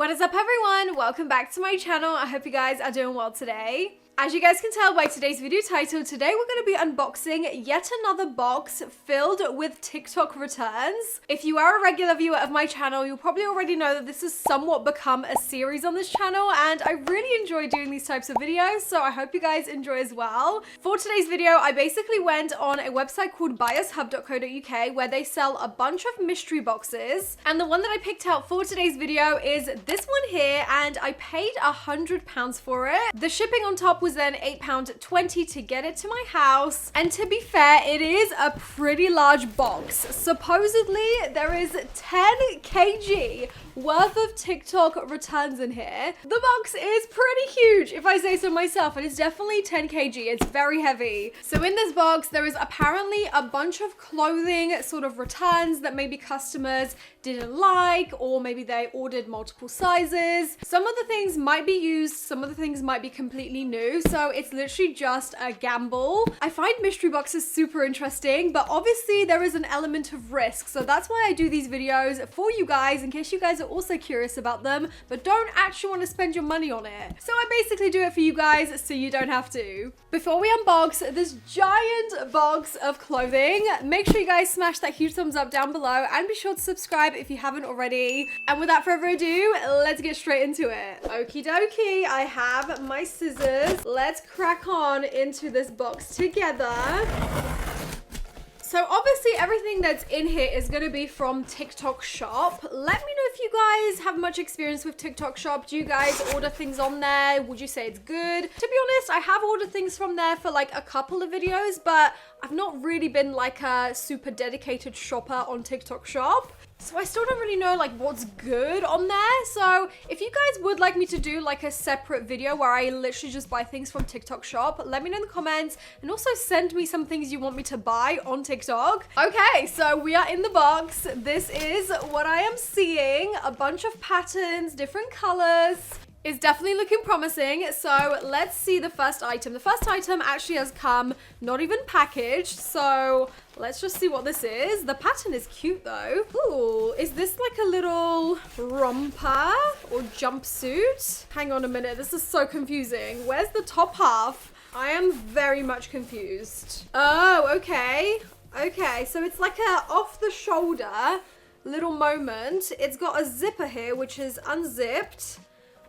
What is up, everyone? Welcome back to my channel. I hope you guys are doing well today. As you guys can tell by today's video title, today we're going to be unboxing yet another box filled with TikTok returns. If you are a regular viewer of my channel, you'll probably already know that this has somewhat become a series on this channel, and I really enjoy doing these types of videos, so I hope you guys enjoy as well. For today's video, I basically went on a website called buyershub.co.uk where they sell a bunch of mystery boxes, and the one that I picked out for today's video is this one here, and I paid £100 for it. The shipping on top was then £8.20 to get it to my house. And to be fair, it is a pretty large box. Supposedly, there is 10 kg worth of TikTok returns in here. The box is pretty huge, if I say so myself, and it's definitely 10 kg. It's very heavy. So in this box, there is apparently a bunch of clothing sort of returns that maybe customers didn't like, or maybe they ordered multiple sizes. Some of the things might be used, some of the things might be completely new, so it's literally just a gamble. I find mystery boxes super interesting, but obviously there is an element of risk, so that's why I do these videos for you guys, in case you guys are also curious about them, but don't actually want to spend your money on it. So I basically do it for you guys, so you don't have to. Before we unbox this giant box of clothing, make sure you guys smash that huge thumbs up down below, and be sure to subscribe if you haven't already. And without further ado, let's get straight into it. Okie dokie, I have my scissors. Let's crack on into this box together. So obviously everything that's in here is going to be from TikTok Shop. Let me know if you guys have much experience with TikTok Shop. Do you guys order things on there? Would you say it's good? To be honest, I have ordered things from there for like a couple of videos, but I've not really been like a super dedicated shopper on TikTok Shop. So I still don't really know like what's good on there. So if you guys would like me to do like a separate video where I literally just buy things from TikTok Shop, let me know in the comments, and also send me some things you want me to buy on TikTok. Okay, so we are in the box. This is what I am seeing. A bunch of patterns, different colors. It's definitely looking promising. So let's see the first item. The first item actually has come not even packaged. So let's just see what this is. The pattern is cute though. Ooh, is this like a little romper or jumpsuit? Hang on a minute, this is so confusing. Where's the top half? I am very much confused. Oh, okay. Okay, so it's like a off the shoulder little moment. It's got a zipper here, which is unzipped,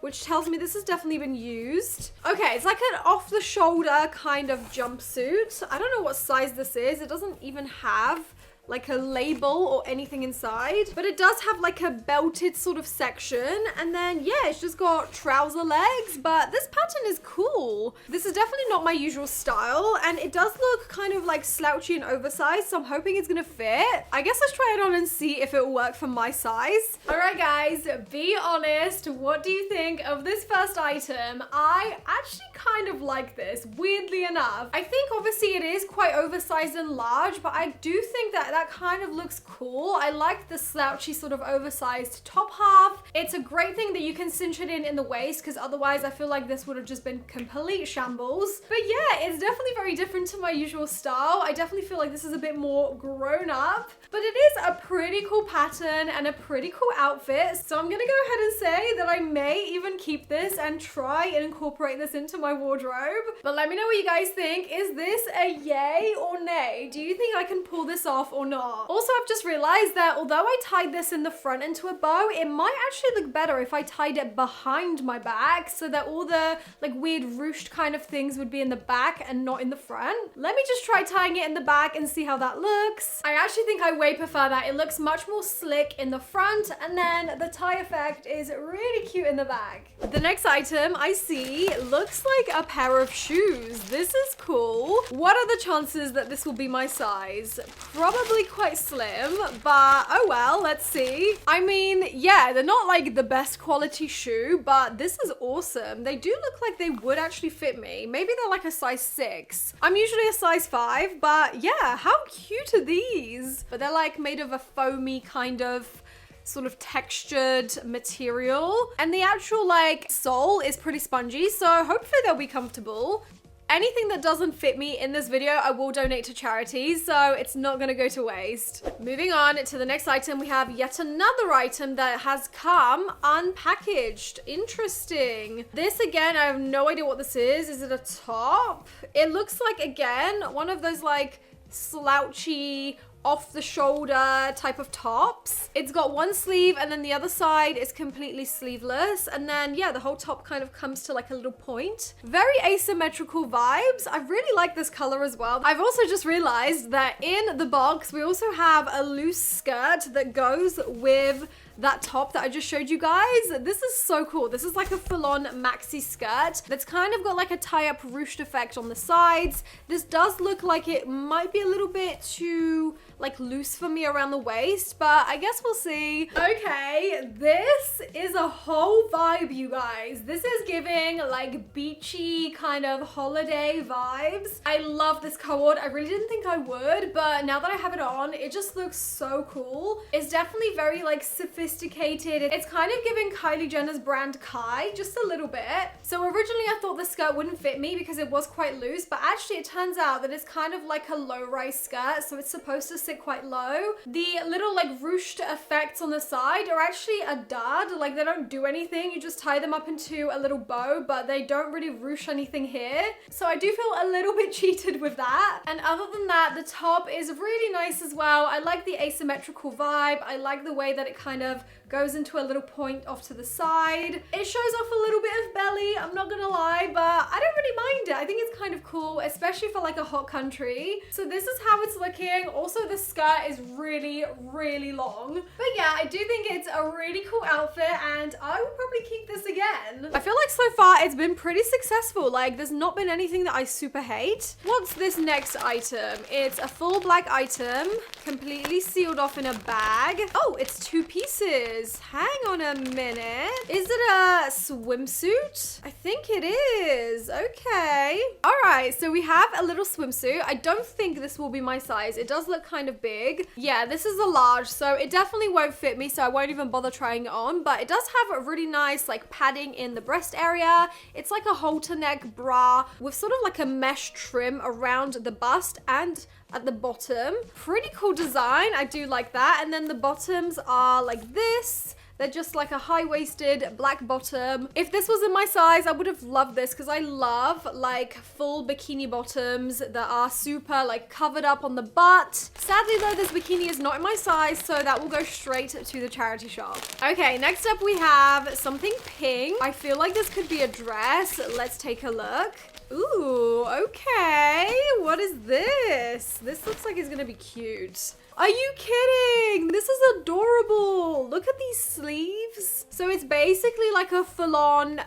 which tells me this has definitely been used. Okay, it's like an off-the-shoulder kind of jumpsuit. I don't know what size this is. It doesn't even have like a label or anything inside, but it does have like a belted sort of section, and then yeah, it's just got trouser legs, but this pattern is cool. This is definitely not my usual style, and it does look kind of like slouchy and oversized, so I'm hoping it's gonna fit. I guess let's try it on and see if it will work for my size. All right guys, be honest, what do you think of this first item? I actually kind of like this, weirdly enough. I think obviously it is quite oversized and large, but I do think that kind of looks cool. I like the slouchy sort of oversized top half. It's a great thing that you can cinch it in the waist, because otherwise I feel like this would have just been complete shambles. But yeah, it's definitely very different to my usual style. I definitely feel like this is a bit more grown up, but it is a pretty cool pattern and a pretty cool outfit. So I'm gonna go ahead and say that I may even keep this and try and incorporate this into my wardrobe. But let me know what you guys think. Is this a yay or nay? Do you think I can pull this off or not? Also, I've just realized that although I tied this in the front into a bow, it might actually look better if I tied it behind my back, so that all the like weird ruched kind of things would be in the back and not in the front. Let me just try tying it in the back and see how that looks. I actually think I way prefer that. It looks much more slick in the front, and then the tie effect is really cute in the back. The next item I see looks like a pair of shoes. This is cool. What are the chances that this will be my size? Probably quite slim, but oh well, let's see. I mean, yeah, they're not like the best quality shoe, but this is awesome. They do look like they would actually fit me. Maybe they're like a size 6. I'm usually a size 5, but yeah, how cute are these? But they're like made of a foamy kind of sort of textured material, and the actual like sole is pretty spongy, so hopefully they'll be comfortable. anything that doesn't fit me in this video, I will donate to charities, so it's not gonna go to waste. Moving on to the next item, we have yet another item that has come unpackaged. Interesting. This again, I have no idea what this is. Is it a top? It looks like, again, one of those like slouchy off the shoulder type of tops. It's got one sleeve and then the other side is completely sleeveless, and then yeah, the whole top kind of comes to like a little point. Very asymmetrical vibes. I really like this color as well. I've also just realized that in the box we also have a loose skirt that goes with that top that I just showed you guys. This is so cool. This is like a full-on maxi skirt that's kind of got like a tie-up ruched effect on the sides. This does look like it might be a little bit too like loose for me around the waist, but I guess we'll see. Okay, this is a whole vibe, you guys. This is giving like beachy kind of holiday vibes. I love this coord. I really didn't think I would, but now that I have it on, it just looks so cool. It's definitely very like sophisticated. It's kind of giving Kylie Jenner's brand Kai just a little bit. So originally I thought the skirt wouldn't fit me because it was quite loose, but actually it turns out that it's kind of like a low-rise skirt, so it's supposed to sit quite low. The little like ruched effects on the side are actually a dud. Like they don't do anything. You just tie them up into a little bow, but they don't really ruche anything here. So I do feel a little bit cheated with that. And other than that, the top is really nice as well. I like the asymmetrical vibe. I like the way that it kind of goes into a little point off to the side. It shows off a little bit of belly, I'm not gonna lie, but I don't really mind it. I think it's kind of cool, especially for like a hot country. So this is how it's looking. Also, the skirt is really, really long. But yeah, I do think it's a really cool outfit and I would probably keep this again. I feel like so far it's been pretty successful. Like there's not been anything that I super hate. What's this next item? It's a full black item, completely sealed off in a bag. Oh, it's 2 pieces. Hang on a minute. Is it a swimsuit? I think it is. Okay. All right, so we have a little swimsuit. I don't think this will be my size. It does look kind of big. Yeah, this is a large, so it definitely won't fit me, so I won't even bother trying it on, but it does have a really nice like padding in the breast area. It's like a halter neck bra with sort of like a mesh trim around the bust and at the bottom. Pretty cool design. I do like that. And then the bottoms are like this. They're just like a high-waisted black bottom. If this was in my size, I would have loved this because I love like full bikini bottoms that are super like covered up on the butt. Sadly though, this bikini is not in my size, so that will go straight to the charity shop. Okay, next up we have something pink. I feel like this could be a dress. Let's take a look. Ooh, okay. What is this? This looks like it's gonna be cute. Are you kidding? This is adorable. Look at these sleeves. So it's basically like a full-on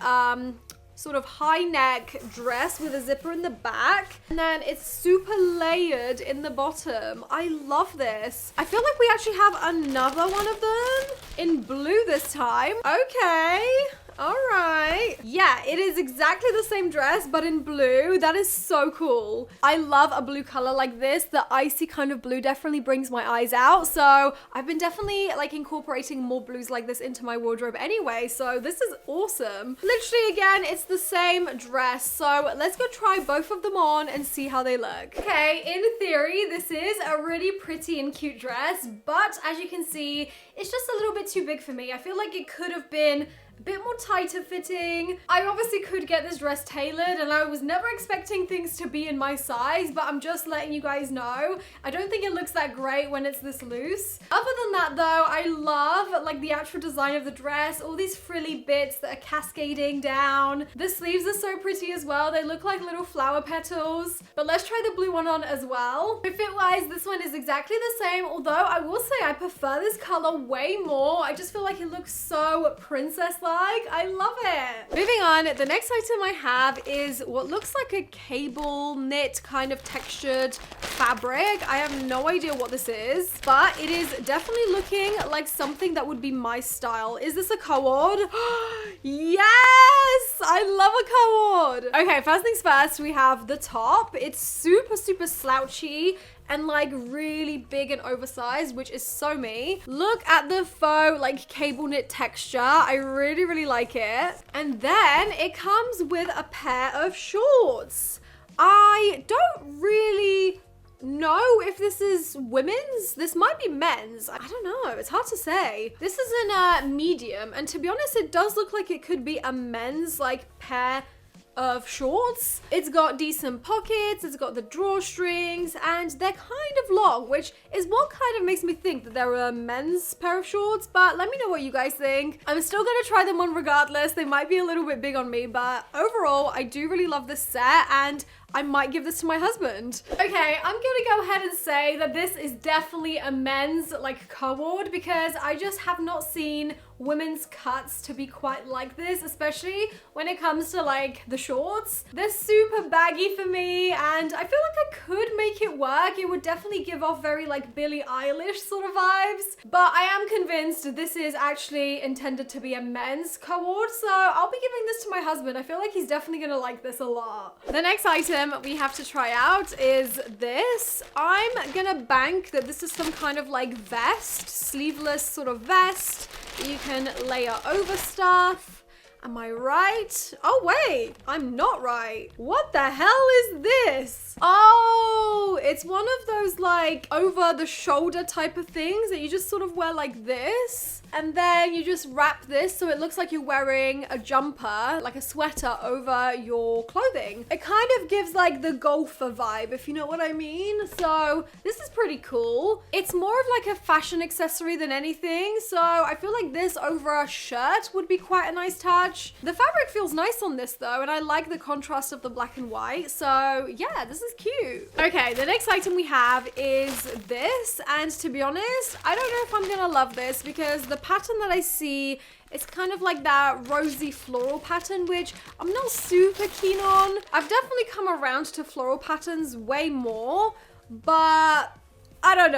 sort of high neck dress with a zipper in the back, and then it's super layered in the bottom. I love this. I feel like we actually have another one of them in blue this time. Okay. All right. Yeah, it is exactly the same dress, but in blue. That is so cool. I love a blue color like this. The icy kind of blue definitely brings my eyes out. So I've been definitely like incorporating more blues like this into my wardrobe anyway. So this is awesome. Literally, again, it's the same dress. So let's go try both of them on and see how they look. Okay, in theory, this is a really pretty and cute dress, but as you can see, it's just a little bit too big for me. I feel like it could have been a bit more tighter fitting. I obviously could get this dress tailored, and I was never expecting things to be in my size, but I'm just letting you guys know. I don't think it looks that great when it's this loose. Other than that though, I love like the actual design of the dress, all these frilly bits that are cascading down. The sleeves are so pretty as well. They look like little flower petals. But let's try the blue one on as well. Fit-wise, this one is exactly the same, although I will say I prefer this color way more. I just feel like it looks so princess-like. I love it. Moving on, the next item I have is what looks like a cable knit kind of textured fabric. I have no idea what this is, but it is definitely looking like something that would be my style. Is this a coord? Yes! I love a coord. Okay, first things first, we have the top. It's super, super slouchy and like really big and oversized, which is so me. Look at the faux like cable knit texture. I really, really like it. And then it comes with a pair of shorts. I don't really know if this is women's. This might be men's. I don't know. It's hard to say. This is in a medium, and to be honest, it does look like it could be a men's like pair of shorts. It's got decent pockets, it's got the drawstrings, and they're kind of long, which is what kind of makes me think that they're a men's pair of shorts, but let me know what you guys think. I'm still gonna try them on regardless. They might be a little bit big on me, but overall, I do really love this set, and I might give this to my husband. Okay, I'm gonna go ahead and say that this is definitely a men's like coord, because I just have not seen women's cuts to be quite like this, especially when it comes to like the shorts. They're super baggy for me, and I feel like I could make it work. It would definitely give off very like Billie Eilish sort of vibes, but I am convinced this is actually intended to be a men's coord, so I'll be giving this to my husband. I feel like he's definitely gonna like this a lot. The next item we have to try out is this. I'm gonna bank that this is some kind of like vest, sleeveless sort of vest that you can layer over stuff. Am I right? Oh wait, I'm not right. What the hell is this? Oh, it's one of those like over the shoulder type of things that you just sort of wear like this. And then you just wrap this so it looks like you're wearing a jumper, like a sweater over your clothing. It kind of gives like the golfer vibe, if you know what I mean. So this is pretty cool. It's more of like a fashion accessory than anything. So I feel like this over a shirt would be quite a nice touch. The fabric feels nice on this though, and I like the contrast of the black and white. So yeah, this is cute. Okay, the next item we have is this. And to be honest, I don't know if I'm gonna love this because the pattern that I see, it's kind of like that rosy floral pattern, which I'm not super keen on. I've definitely come around to floral patterns way more, but I don't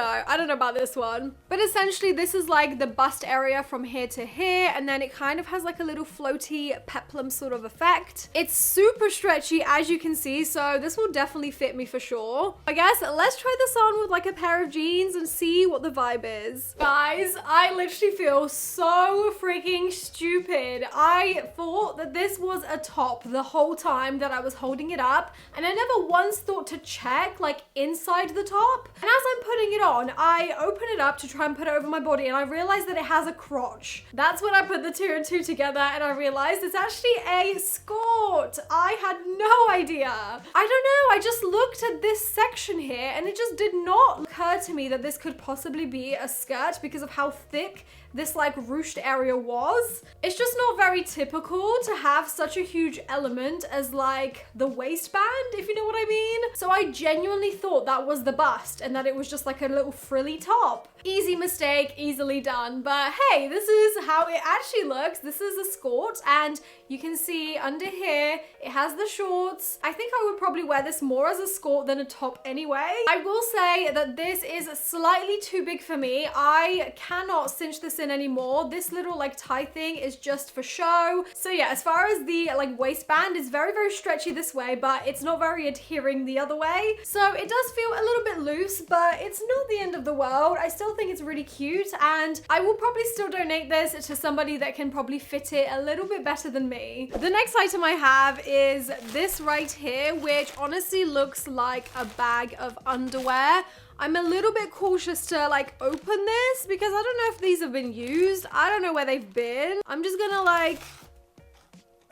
know about this one. But essentially this is like the bust area from here to here, and then it kind of has like a little floaty peplum sort of effect. It's super stretchy as you can see, so this will definitely fit me for sure. I guess let's try this on with like a pair of jeans and see what the vibe is. Guys, I literally feel so freaking stupid. I thought that this was a top the whole time that I was holding it up, and I never once thought to check like inside the top. And as I'm putting it on, I open it up to try and put it over my body, and I realized that it has a crotch. That's when I put the two and two together, and I realized it's actually a skirt. I had no idea. I don't know, I just looked at this section here and it just did not occur to me that this could possibly be a skirt because of how thick this like ruched area was. It's just not very typical to have such a huge element as like the waistband, if you know what I mean. So I genuinely thought that was the bust and that it was just like a little frilly top. Easy mistake, easily done. But hey, this is how it actually looks. This is a skirt, and you can see under here, it has the shorts. I think I would probably wear this more as a skirt than a top anyway. I will say that this is slightly too big for me. I cannot cinch this in anymore. This little like tie thing is just for show. So yeah, as far as the like waistband is very, very stretchy this way, but it's not very adhering the other way. So it does feel a little bit loose, but it's not the end of the world. I still think it's really cute, and I will probably still donate this to somebody that can probably fit it a little bit better than me. The next item I have is this right here, which honestly looks like a bag of underwear. I'm a little bit cautious to like open this because I don't know if these have been used. I don't know where they've been. I'm just gonna like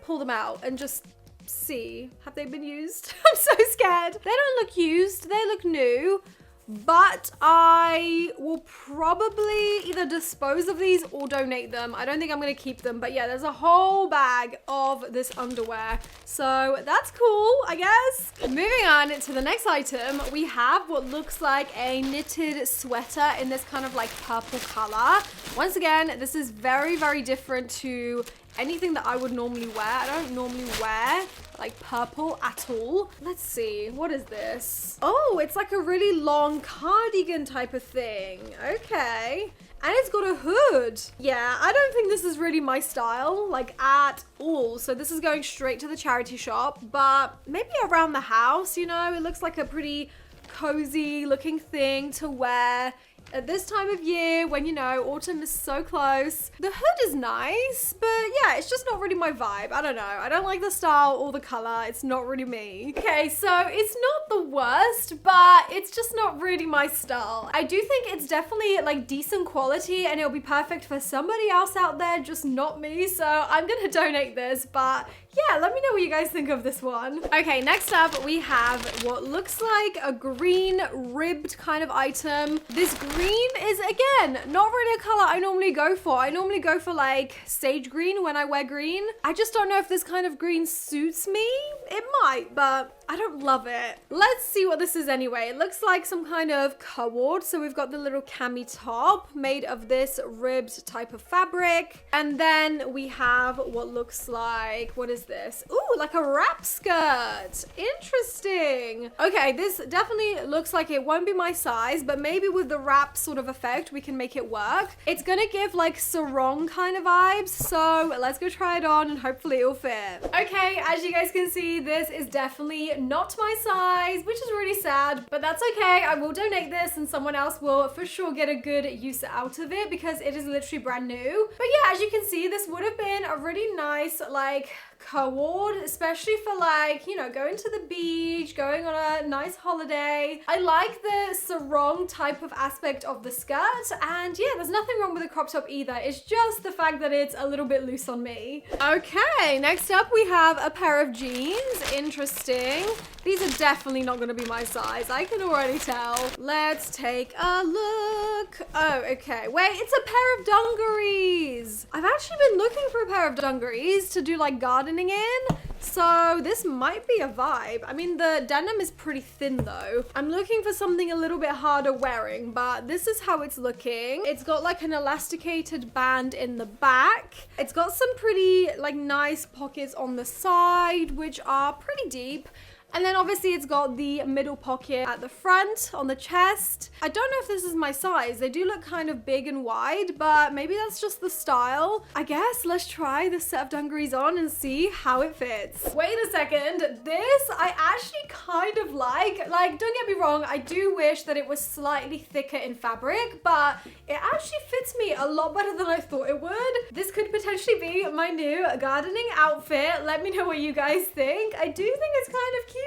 pull them out and just see. Have they been used? I'm so scared. They don't look used. They look new. But I will probably either dispose of these or donate them. I don't think I'm going to keep them. But yeah, there's a whole bag of this underwear. So that's cool, I guess. Moving on to the next item, we have what looks like a knitted sweater in this kind of like purple color. Once again, this is very, very different to anything that I would normally wear. I don't normally wear like purple at all. Let's see, what is this? Oh, it's like a really long cardigan type of thing. Okay. And it's got a hood. Yeah, I don't think this is really my style, like at all. So this is going straight to the charity shop, but maybe around the house, you know, it looks like a pretty cozy looking thing to wear At this time of year, when, you know, autumn is so close. The hood is nice, but yeah, it's just not really my vibe. I don't know. I don't like the style or the color. It's not really me. Okay, so it's not the worst, but it's just not really my style. I do think it's definitely like decent quality and it'll be perfect for somebody else out there, just not me. So I'm gonna donate this, but yeah, let me know what you guys think of this one. Okay, next up we have what looks like a green ribbed kind of item. This green is, again, not really a color I normally go for. I normally go for like sage green when I wear green. I just don't know if this kind of green suits me. It might, but I don't love it. Let's see what this is anyway. It looks like some kind of coord. So we've got the little cami top made of this ribbed type of fabric. And then we have what looks like, what is this? Ooh, like a wrap skirt. Interesting. Okay, this definitely looks like it won't be my size, but maybe with the wrap sort of effect, we can make it work. It's gonna give like sarong kind of vibes. So let's go try it on and hopefully it'll fit. Okay, as you guys can see, this is definitely not my size, which is really sad, but that's okay. I will donate this and someone else will for sure get a good use out of it because it is literally brand new. But yeah, as you can see, this would have been a really nice like coord, especially for like, you know, going to the beach, going on a nice holiday. I like the sarong type of aspect of the skirt, and yeah, there's nothing wrong with the crop top either. It's just the fact that it's a little bit loose on me. Okay, next up we have a pair of jeans. Interesting. These are definitely not going to be my size. I can already tell. Let's take a look. Oh, okay. Wait, it's a pair of dungarees. I've actually been looking for a pair of dungarees to do like gardening in. So this might be a vibe. I mean, the denim is pretty thin though. I'm looking for something a little bit harder wearing, but this is how it's looking. It's got like an elasticated band in the back. It's got some pretty like nice pockets on the side, which are pretty deep. And then obviously it's got the middle pocket at the front on the chest. I don't know if this is my size. They do look kind of big and wide, but maybe that's just the style. I guess let's try this set of dungarees on and see how it fits. Wait a second. This I actually kind of like. Like, don't get me wrong, I do wish that it was slightly thicker in fabric, but it actually fits me a lot better than I thought it would. This could potentially be my new gardening outfit. Let me know what you guys think. I do think it's kind of cute.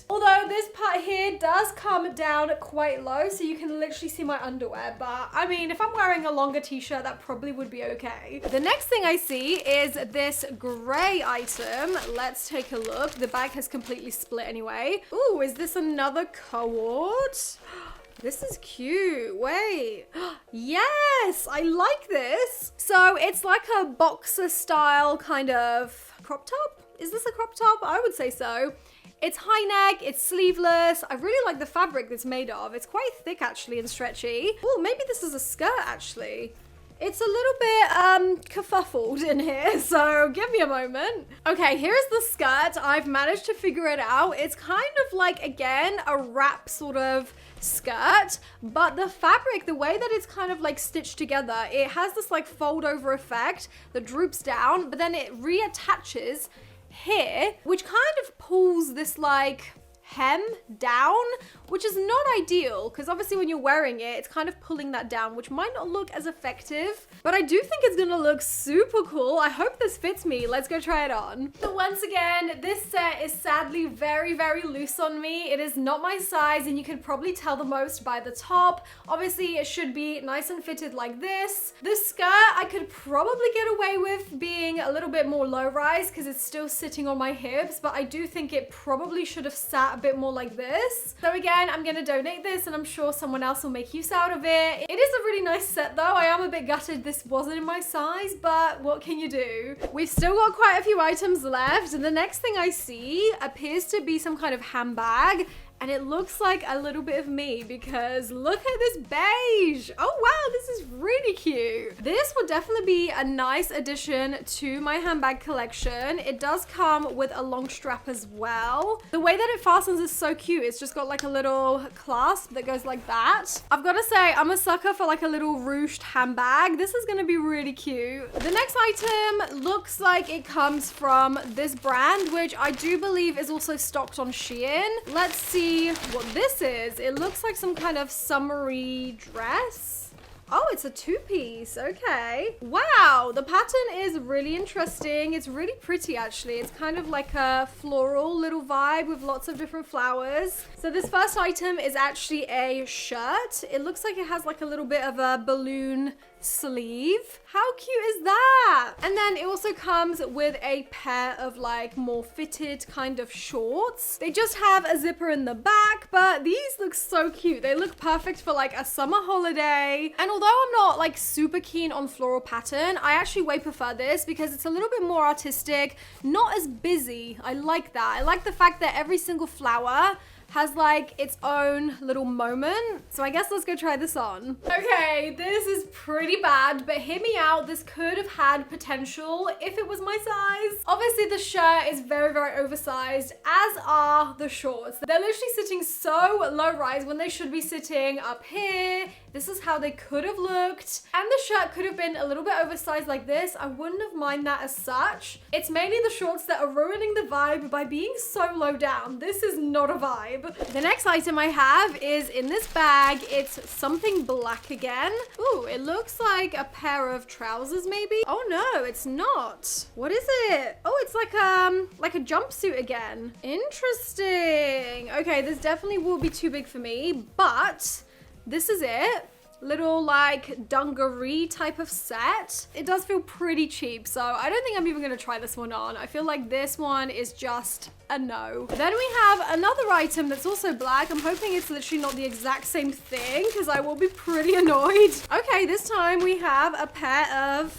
Although this part here does come down quite low, so you can literally see my underwear, but I mean, if I'm wearing a longer t-shirt, that probably would be okay. The next thing I see is this gray item. Let's take a look. The bag has completely split anyway. Ooh, is this another coord? This is cute. Wait. Yes, I like this. So it's like a boxer style kind of crop top. Is this a crop top? I would say so. It's high neck, it's sleeveless. I really like the fabric that's made of. It's quite thick actually and stretchy. Oh, maybe this is a skirt actually. It's a little bit kerfuffled in here, so give me a moment. Okay, here's the skirt. I've managed to figure it out. It's kind of like, again, a wrap sort of skirt, but the fabric, the way that it's kind of like stitched together, it has this like fold over effect that droops down, but then it reattaches here, which kind of pulls this like hem down, which is not ideal because obviously when you're wearing it, it's kind of pulling that down, which might not look as effective, but I do think it's gonna look super cool. I hope this fits me. Let's go try it on. So once again, this set is sadly very, very loose on me. It is not my size, and you can probably tell the most by the top. Obviously, it should be nice and fitted like this. This skirt, I could probably get away with being a little bit more low-rise because it's still sitting on my hips, but I do think it probably should have sat a bit more like this. So again, I'm gonna donate this and I'm sure someone else will make use out of it. It is a really nice set though. I am a bit gutted this wasn't in my size, but what can you do? We've still got quite a few items left, and the next thing I see appears to be some kind of handbag. And it looks like a little bit of me because look at this beige. Oh wow, this is really cute. This would definitely be a nice addition to my handbag collection. It does come with a long strap as well. The way that it fastens is so cute. It's just got like a little clasp that goes like that. I've got to say, I'm a sucker for like a little ruched handbag. This is going to be really cute. The next item looks like it comes from this brand, which I do believe is also stocked on Shein. Let's see see what this is. It looks like some kind of summery dress. Oh, it's a two-piece. Okay. Wow, the pattern is really interesting. It's really pretty, actually. It's kind of like a floral little vibe with lots of different flowers. So this first item is actually a shirt. It looks like it has like a little bit of a balloon sleeve. How cute is that? And then it also comes with a pair of like more fitted kind of shorts. They just have a zipper in the back, but these look so cute. They look perfect for like a summer holiday. And although I'm not like super keen on floral pattern, I actually way prefer this because it's a little bit more artistic, not as busy. I like that. I like the fact that every single flower has like its own little moment. So I guess let's go try this on. Okay, this is pretty bad, but hear me out. This could have had potential if it was my size. Obviously the shirt is very, very oversized, as are the shorts. They're literally sitting so low rise when they should be sitting up here. This is how they could have looked. And the shirt could have been a little bit oversized like this. I wouldn't have minded that as such. It's mainly the shorts that are ruining the vibe by being so low down. This is not a vibe. The next item I have is in this bag. It's something black again. Ooh, it looks like a pair of trousers maybe. Oh no, it's not. What is it? Oh, it's like a jumpsuit again. Interesting. Okay, this definitely will be too big for me, but this is it. Little like dungaree type of set. It does feel pretty cheap, so I don't think I'm even gonna try this one on. I feel like this one is just a no. Then we have another item that's also black. I'm hoping it's literally not the exact same thing because I will be pretty annoyed. Okay, this time we have a pair of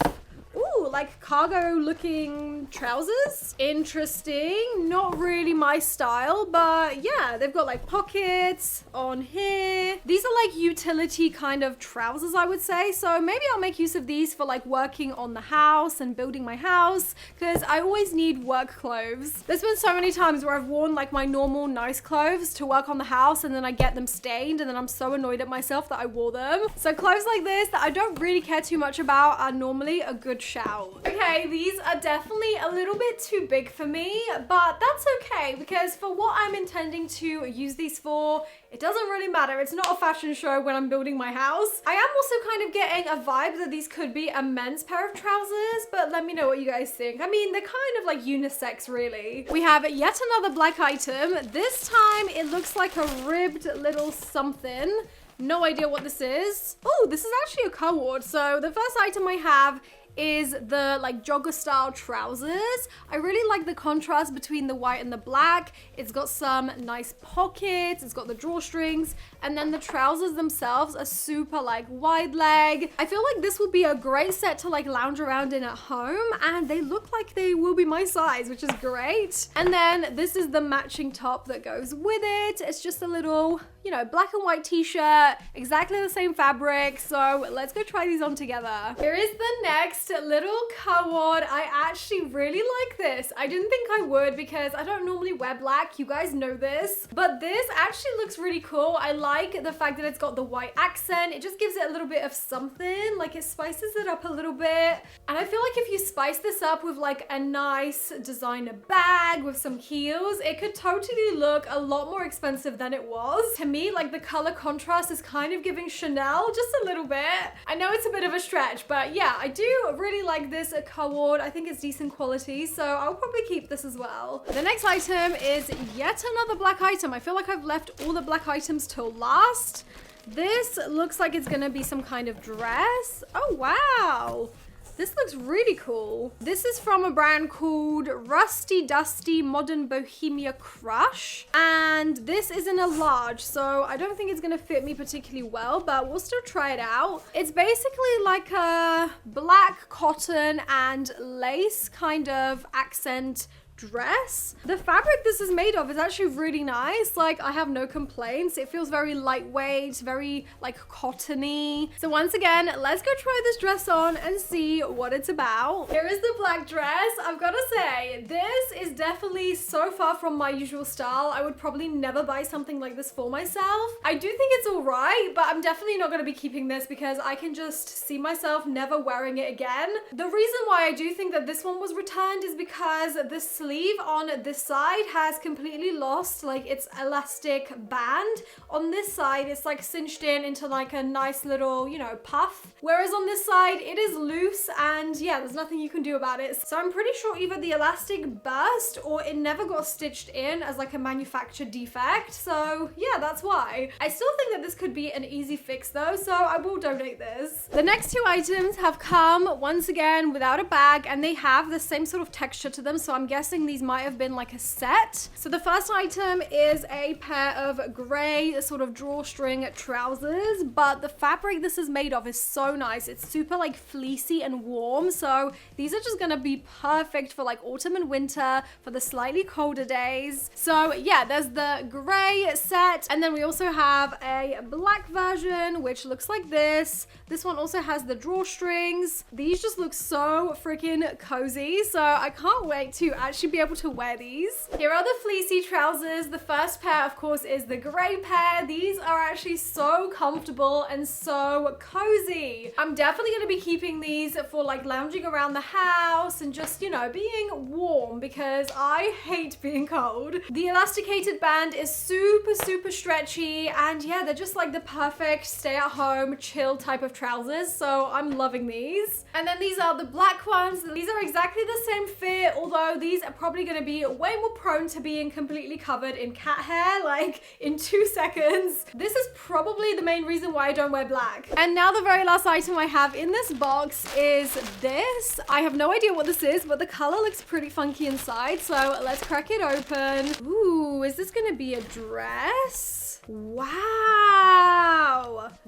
like cargo looking trousers. Interesting. Not really my style, but yeah, they've got like pockets on here. These are like utility kind of trousers, I would say. So maybe I'll make use of these for like working on the house and building my house because I always need work clothes. There's been so many times where I've worn like my normal nice clothes to work on the house and then I get them stained and then I'm so annoyed at myself that I wore them. So clothes like this that I don't really care too much about are normally a good shout. Okay, these are definitely a little bit too big for me, but that's okay because for what I'm intending to use these for, it doesn't really matter. It's not a fashion show when I'm building my house. I am also kind of getting a vibe that these could be a men's pair of trousers, but let me know what you guys think. I mean, they're kind of like unisex, really. We have yet another black item. This time it looks like a ribbed little something. No idea what this is. Oh, this is actually a coord. So the first item I have is the like jogger style trousers. I really like the contrast between the white and the black. It's got some nice pockets, it's got the drawstrings, and then the trousers themselves are super like wide leg. I feel like this would be a great set to like lounge around in at home, and they look like they will be my size, which is great. And then this is the matching top that goes with it. It's just a little, you know, black and white t-shirt, exactly the same fabric. So let's go try these on together. Here is the next little coord. I actually really like this. I didn't think I would because I don't normally wear black. You guys know this, but this actually looks really cool. I like the fact that it's got the white accent. It just gives it a little bit of something, like it spices it up a little bit. And I feel like if you spice this up with like a nice designer bag with some heels, it could totally look a lot more expensive than it was. To me, like the color contrast is kind of giving Chanel just a little bit. I know it's a bit of a stretch, but yeah, I do really like this coord. I think it's decent quality, so I'll probably keep this as well. The next item is yet another black item. I feel like I've left all the black items till last. This looks like it's gonna be some kind of dress. Oh wow, this looks really cool. This is from a brand called Rusty Dusty Modern Bohemia Crush. And this is in a large, so I don't think it's gonna fit me particularly well, but we'll still try it out. It's basically like a black cotton and lace kind of accent dress. The fabric this is made of is actually really nice. Like, I have no complaints. It feels very lightweight, very like cottony. So once again, let's go try this dress on and see what it's about. Here is the black dress. I've got to say, this is definitely so far from my usual style. I would probably never buy something like this for myself. I do think it's all right, but I'm definitely not going to be keeping this because I can just see myself never wearing it again. The reason why I do think that this one was returned is because the sleeve sleeve on this side has completely lost like its elastic band. On this side, it's like cinched in into like a nice little, you know, puff. Whereas on this side, it is loose and yeah, there's nothing you can do about it. So I'm pretty sure either the elastic burst or it never got stitched in as like a manufactured defect. So yeah, that's why. I still think that this could be an easy fix though, so I will donate this. The next two items have come once again without a bag and they have the same sort of texture to them, so I'm guessing these might have been like a set. So the first item is a pair of gray sort of drawstring trousers, but the fabric this is made of is so nice. It's super like fleecy and warm, so these are just gonna be perfect for like autumn and winter, for the slightly colder days. So yeah, there's the gray set, and then we also have a black version which looks like this. This one also has the drawstrings. These just look so freaking cozy, so I can't wait to actually be able to wear these. Here are the fleecy trousers. The first pair, of course, is the gray pair. These are actually so comfortable and so cozy. I'm definitely going to be keeping these for like lounging around the house and just, you know, being warm because I hate being cold. The elasticated band is super, super stretchy, and yeah, they're just like the perfect stay-at-home chill type of trousers, so I'm loving these. And then these are the black ones. These are exactly the same fit, although these are probably going to be way more prone to being completely covered in cat hair like in 2 seconds. This is probably the main reason why I don't wear black. And now the very last item I have in this box is this. I have no idea what this is, but the color looks pretty funky inside, so let's crack it open. Ooh, is this gonna be a dress? Wow,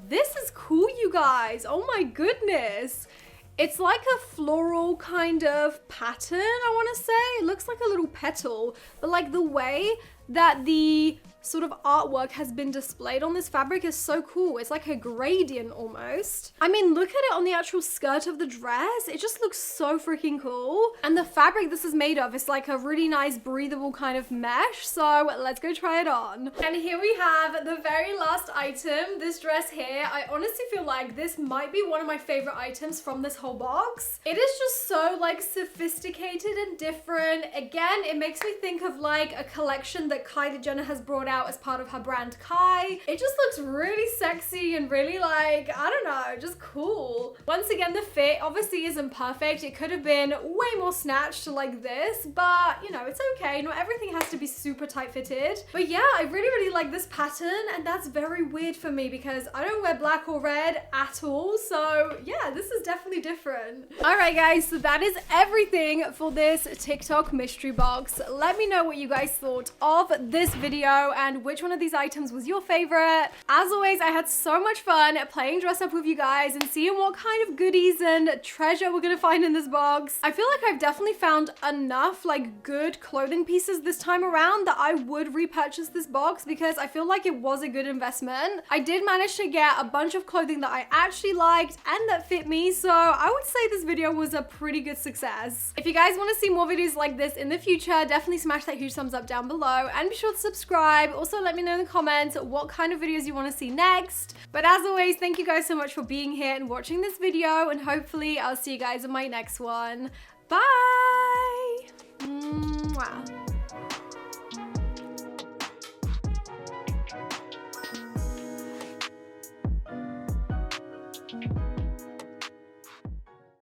this is cool, you guys. Oh my goodness. It's like a floral kind of pattern, I want to say. It looks like a little petal, but like the way that the sort of artwork has been displayed on this fabric is so cool. It's like a gradient almost. I mean, look at it on the actual skirt of the dress. It just looks so freaking cool. And the fabric this is made of is like a really nice breathable kind of mesh. So let's go try it on. And here we have the very last item, this dress here. I honestly feel like this might be one of my favorite items from this whole box. It is just so like sophisticated and different. Again, it makes me think of like a collection that Kylie Jenner has brought out as part of her brand Kai. It just looks really sexy and really like, I don't know, just cool. Once again, the fit obviously isn't perfect. It could have been way more snatched like this, but you know, it's okay. Not everything has to be super tight fitted. But yeah, I really, really like this pattern, and that's very weird for me because I don't wear black or red at all. So yeah, this is definitely different. All right, guys, so that is everything for this TikTok mystery box. Let me know what you guys thought of this video and which one of these items was your favorite. As always, I had so much fun playing dress up with you guys and seeing what kind of goodies and treasure we're gonna find in this box. I feel like I've definitely found enough like good clothing pieces this time around that I would repurchase this box because I feel like it was a good investment. I did manage to get a bunch of clothing that I actually liked and that fit me, so I would say this video was a pretty good success. If you guys want to see more videos like this in the future, definitely smash that huge thumbs up down below and be sure to subscribe. Also, let me know in the comments what kind of videos you want to see next. But as always, thank you guys so much for being here and watching this video, and hopefully I'll see you guys in my next one. Bye! Mwah.